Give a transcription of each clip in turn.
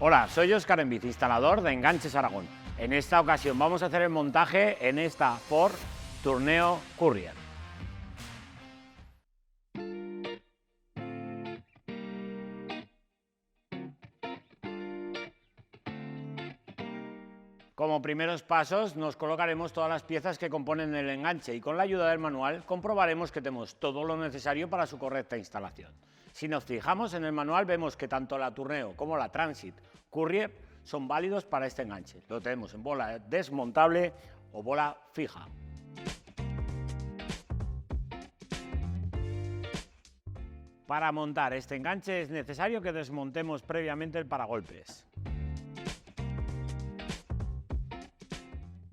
Hola, soy Óscar Enviz, instalador de Enganches Aragón. En esta ocasión vamos a hacer el montaje en esta Ford Tourneo Courier. Como primeros pasos nos colocaremos todas las piezas que componen el enganche y con la ayuda del manual comprobaremos que tenemos todo lo necesario para su correcta instalación. Si nos fijamos en el manual vemos que tanto la Tourneo como la Transit Courier son válidos para este enganche. Lo tenemos en bola desmontable o bola fija. Para montar este enganche es necesario que desmontemos previamente el paragolpes.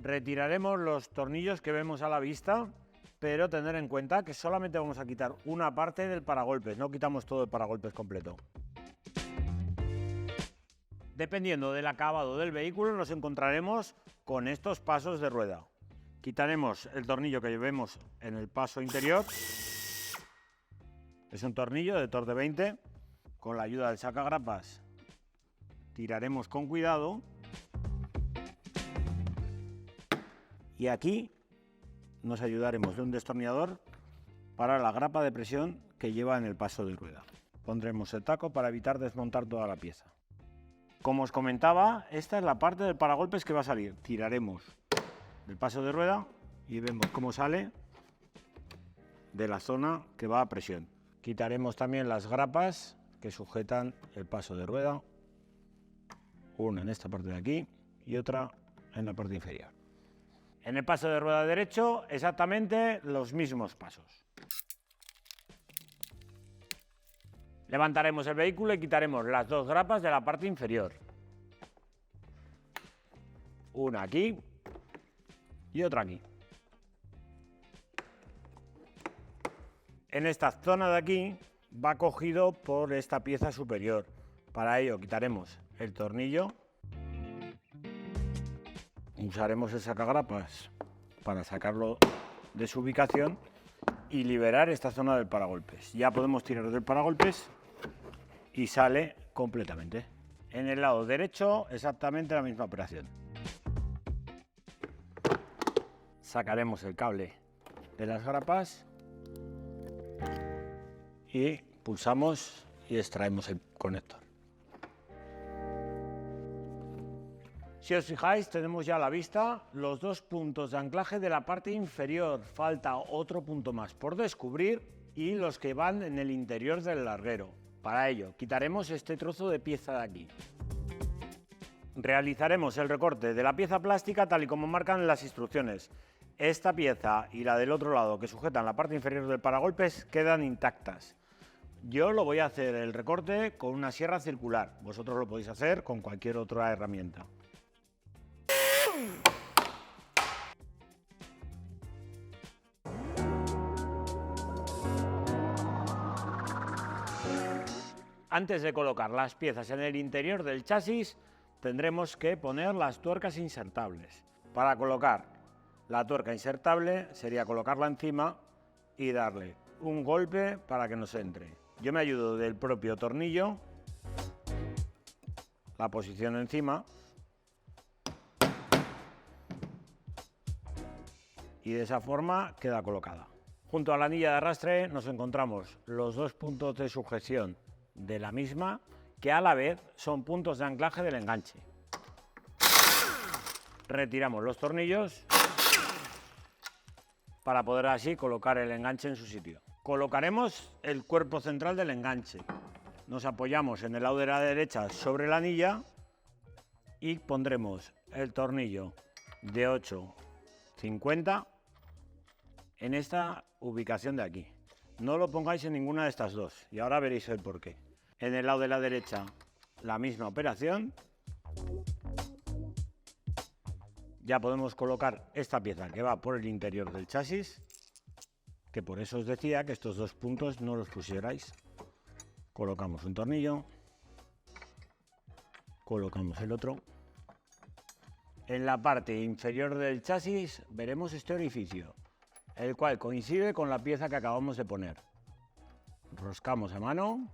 Retiraremos los tornillos que vemos a la vista, pero tener en cuenta que solamente vamos a quitar una parte del paragolpes, no quitamos todo el paragolpes completo. Dependiendo del acabado del vehículo nos encontraremos con estos pasos de rueda. Quitaremos el tornillo que llevemos en el paso interior. Es un tornillo de Torx de 20. Con la ayuda del sacagrapas tiraremos con cuidado. Y aquí nos ayudaremos de un destornillador para la grapa de presión que lleva en el paso de rueda. Pondremos el taco para evitar desmontar toda la pieza. Como os comentaba, esta es la parte del paragolpes que va a salir. Tiraremos del paso de rueda y vemos cómo sale de la zona que va a presión. Quitaremos también las grapas que sujetan el paso de rueda. Una en esta parte de aquí y otra en la parte inferior. En el paso de rueda derecho, exactamente los mismos pasos. Levantaremos el vehículo y quitaremos las dos grapas de la parte inferior. Una aquí y otra aquí. En esta zona de aquí va cogido por esta pieza superior. Para ello quitaremos el tornillo. Usaremos el sacagrapas para sacarlo de su ubicación y liberar esta zona del paragolpes. Ya podemos tirar del paragolpes y sale completamente. En el lado derecho exactamente la misma operación. Sacaremos el cable de las grapas y pulsamos y extraemos el conector. Si os fijáis, tenemos ya a la vista los dos puntos de anclaje de la parte inferior. Falta otro punto más por descubrir y los que van en el interior del larguero. Para ello, quitaremos este trozo de pieza de aquí. Realizaremos el recorte de la pieza plástica tal y como marcan las instrucciones. Esta pieza y la del otro lado que sujetan la parte inferior del paragolpes quedan intactas. Yo lo voy a hacer el recorte con una sierra circular. Vosotros lo podéis hacer con cualquier otra herramienta. Antes de colocar las piezas en el interior del chasis, tendremos que poner las tuercas insertables. Para colocar la tuerca insertable sería colocarla encima y darle un golpe para que nos entre. Yo me ayudo del propio tornillo, la posiciono encima y de esa forma queda colocada. Junto a la anilla de arrastre nos encontramos los dos puntos de sujeción de la misma, que a la vez son puntos de anclaje del enganche. Retiramos los tornillos para poder así colocar el enganche en su sitio. Colocaremos el cuerpo central del enganche. Nos apoyamos en el lado de la derecha sobre la anilla y pondremos el tornillo de 8,50 en esta ubicación de aquí. No lo pongáis en ninguna de estas dos y ahora veréis el porqué. En el lado de la derecha la misma operación. Ya podemos colocar esta pieza que va por el interior del chasis, que por eso os decía que estos dos puntos no los pusierais. Colocamos un tornillo, colocamos el otro. En la parte inferior del chasis veremos este orificio, el cual coincide con la pieza que acabamos de poner. Roscamos a mano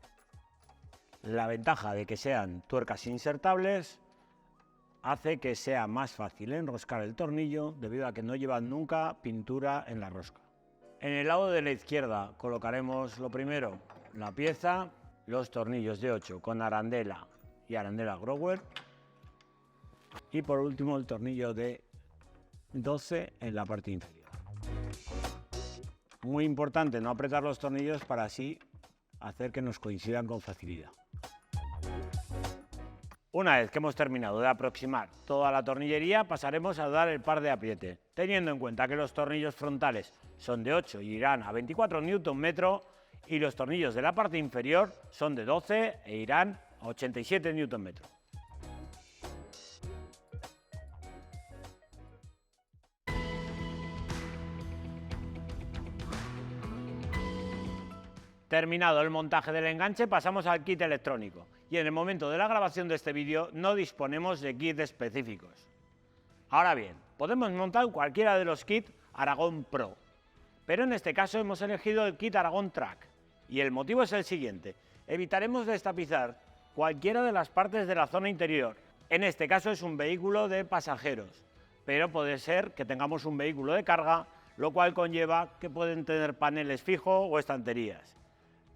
La ventaja de que sean tuercas insertables hace que sea más fácil enroscar el tornillo debido a que no llevan nunca pintura en la rosca. En el lado de la izquierda colocaremos lo primero la pieza, los tornillos de 8 con arandela y arandela Grower y por último el tornillo de 12 en la parte inferior. Muy importante no apretar los tornillos para así hacer que nos coincidan con facilidad. Una vez que hemos terminado de aproximar toda la tornillería, pasaremos a dar el par de apriete, teniendo en cuenta que los tornillos frontales son de 8 y irán a 24 Nm y los tornillos de la parte inferior son de 12 e irán a 87 Nm. Terminado el montaje del enganche, pasamos al kit electrónico y en el momento de la grabación de este vídeo no disponemos de kits específicos. Ahora bien, podemos montar cualquiera de los kits Aragon Pro, pero en este caso hemos elegido el kit Aragon Track y el motivo es el siguiente: evitaremos destapizar cualquiera de las partes de la zona interior. En este caso es un vehículo de pasajeros, pero puede ser que tengamos un vehículo de carga, lo cual conlleva que pueden tener paneles fijos o estanterías.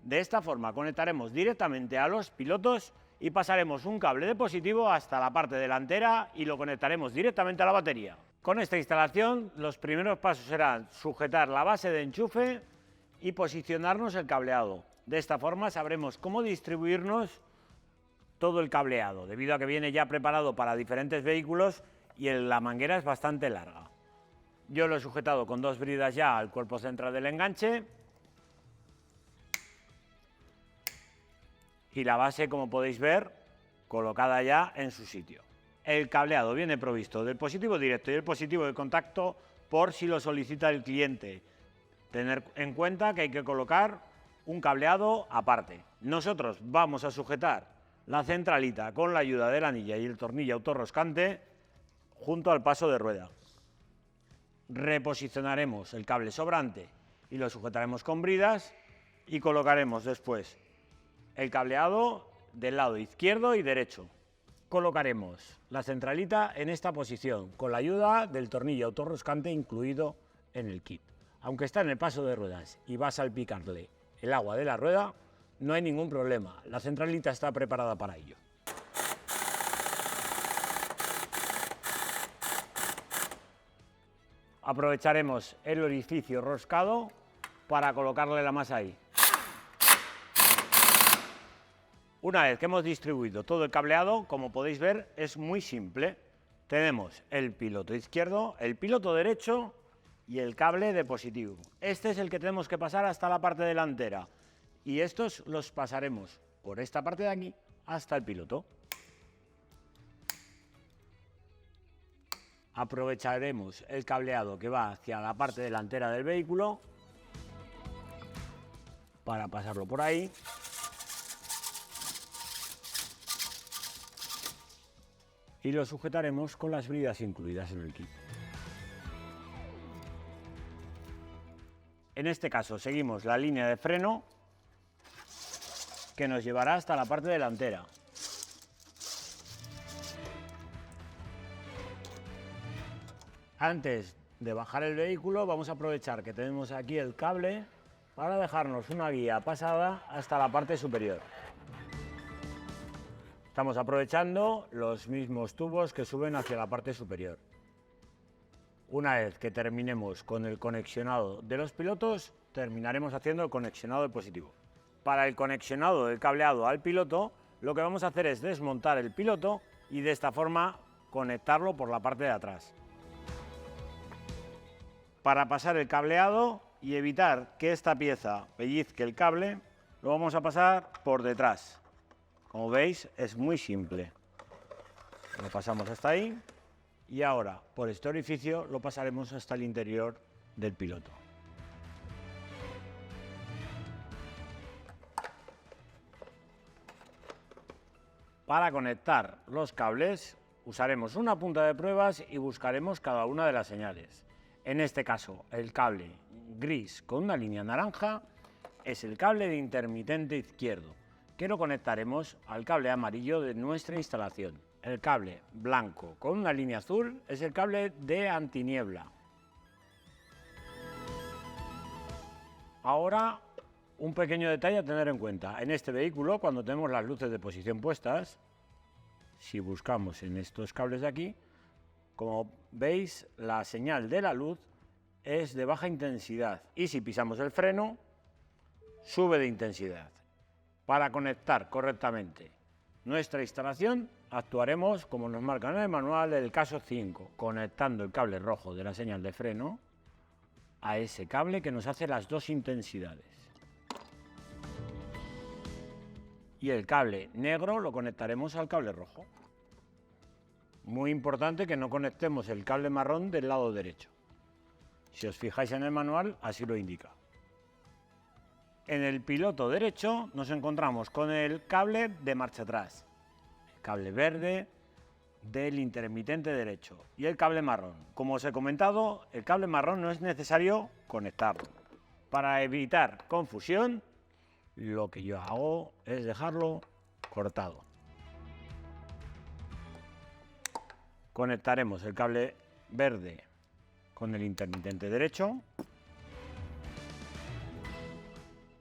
De esta forma conectaremos directamente a los pilotos y pasaremos un cable de positivo hasta la parte delantera y lo conectaremos directamente a la batería. Con esta instalación los primeros pasos serán sujetar la base de enchufe y posicionarnos el cableado. De esta forma sabremos cómo distribuirnos todo el cableado, debido a que viene ya preparado para diferentes vehículos y la manguera es bastante larga. Yo lo he sujetado con 2 bridas ya al cuerpo central del enganche. Y la base, como podéis ver, colocada ya en su sitio. El cableado viene provisto del positivo directo y el positivo de contacto por si lo solicita el cliente. Tener en cuenta que hay que colocar un cableado aparte. Nosotros vamos a sujetar la centralita con la ayuda de la anilla y el tornillo autorroscante junto al paso de rueda. Reposicionaremos el cable sobrante y lo sujetaremos con bridas y colocaremos después el cableado del lado izquierdo y derecho. Colocaremos la centralita en esta posición con la ayuda del tornillo autorroscante incluido en el kit. Aunque está en el paso de ruedas y va a salpicarle el agua de la rueda, no hay ningún problema, la centralita está preparada para ello. Aprovecharemos el orificio roscado para colocarle la masa ahí. Una vez que hemos distribuido todo el cableado, como podéis ver, es muy simple. Tenemos el piloto izquierdo, el piloto derecho y el cable de positivo. Este es el que tenemos que pasar hasta la parte delantera y estos los pasaremos por esta parte de aquí hasta el piloto. Aprovecharemos el cableado que va hacia la parte delantera del vehículo para pasarlo por ahí. Y lo sujetaremos con las bridas incluidas en el kit. En este caso seguimos la línea de freno que nos llevará hasta la parte delantera. Antes de bajar el vehículo vamos a aprovechar que tenemos aquí el cable para dejarnos una guía pasada hasta la parte superior. Estamos aprovechando los mismos tubos que suben hacia la parte superior. Una vez que terminemos con el conexionado de los pilotos, terminaremos haciendo el conexionado del positivo. Para el conexionado del cableado al piloto, lo que vamos a hacer es desmontar el piloto y de esta forma conectarlo por la parte de atrás. Para pasar el cableado y evitar que esta pieza pellizque el cable, lo vamos a pasar por detrás. Como veis, es muy simple. Lo pasamos hasta ahí y ahora por este orificio lo pasaremos hasta el interior del piloto. Para conectar los cables usaremos una punta de pruebas y buscaremos cada una de las señales. En este caso, el cable gris con una línea naranja es el cable de intermitente izquierdo, que lo conectaremos al cable amarillo de nuestra instalación. El cable blanco con una línea azul es el cable de antiniebla. Ahora, un pequeño detalle a tener en cuenta. En este vehículo, cuando tenemos las luces de posición puestas, si buscamos en estos cables de aquí, como veis, la señal de la luz es de baja intensidad y si pisamos el freno, sube de intensidad. Para conectar correctamente nuestra instalación, actuaremos como nos marca en el manual el caso 5, conectando el cable rojo de la señal de freno a ese cable que nos hace las dos intensidades. Y el cable negro lo conectaremos al cable rojo. Muy importante que no conectemos el cable marrón del lado derecho. Si os fijáis en el manual, así lo indica. En el piloto derecho nos encontramos con el cable de marcha atrás, el cable verde del intermitente derecho y el cable marrón. Como os he comentado, el cable marrón no es necesario conectarlo. Para evitar confusión, lo que yo hago es dejarlo cortado. Conectaremos el cable verde con el intermitente derecho,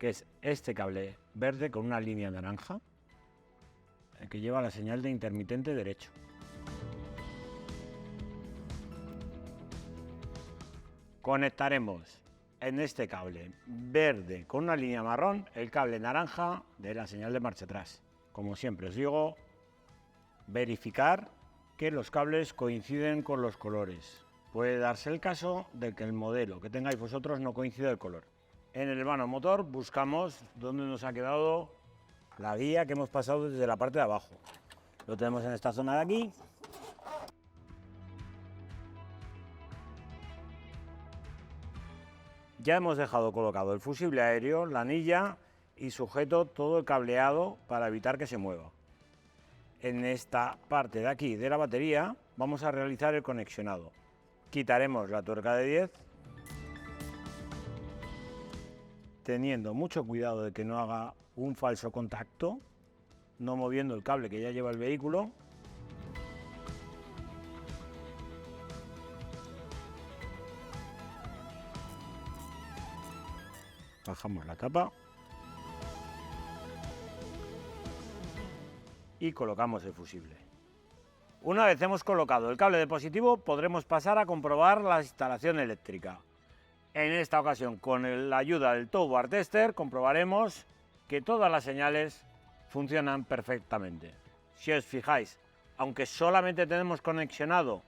que es este cable verde con una línea naranja, el que lleva la señal de intermitente derecho. Conectaremos en este cable verde con una línea marrón el cable naranja de la señal de marcha atrás. Como siempre os digo, verificar que los cables coinciden con los colores. Puede darse el caso de que el modelo que tengáis vosotros no coincida el color. En el vano motor buscamos dónde nos ha quedado la guía que hemos pasado desde la parte de abajo. Lo tenemos en esta zona de aquí. Ya hemos dejado colocado el fusible aéreo, la anilla y sujeto todo el cableado para evitar que se mueva. En esta parte de aquí de la batería vamos a realizar el conexionado. Quitaremos la tuerca de 10, teniendo mucho cuidado de que no haga un falso contacto, no moviendo el cable que ya lleva el vehículo. Bajamos la tapa y colocamos el fusible. Una vez hemos colocado el cable de positivo, podremos pasar a comprobar la instalación eléctrica. En esta ocasión, con la ayuda del tow bar tester, comprobaremos que todas las señales funcionan perfectamente. Si os fijáis, aunque solamente tenemos conexionado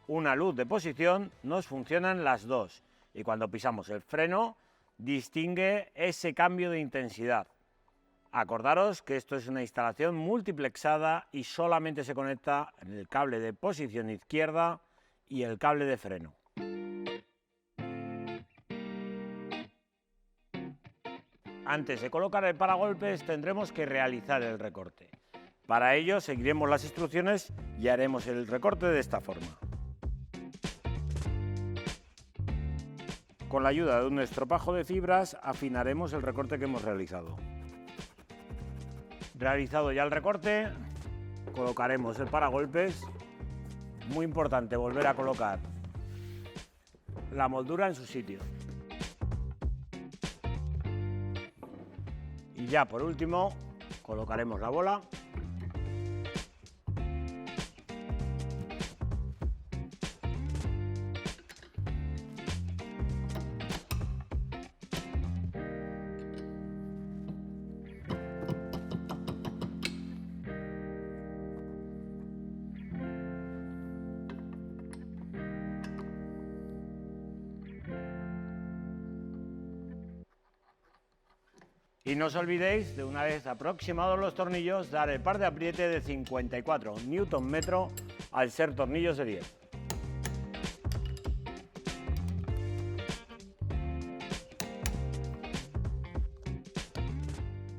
una luz de posición, nos funcionan las dos. Y cuando pisamos el freno, distingue ese cambio de intensidad. Acordaros que esto es una instalación multiplexada y solamente se conecta en el cable de posición izquierda y el cable de freno. Antes de colocar el paragolpes tendremos que realizar el recorte. Para ello seguiremos las instrucciones y haremos el recorte de esta forma. Con la ayuda de un estropajo de fibras afinaremos el recorte que hemos realizado. Realizado ya el recorte, colocaremos el paragolpes. Muy importante volver a colocar la moldura en su sitio. Y ya por último, colocaremos la bola. Y no os olvidéis de, una vez aproximados los tornillos, dar el par de apriete de 54 Nm al ser tornillos de 10.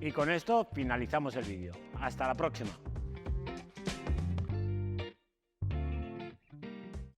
Y con esto finalizamos el vídeo. Hasta la próxima.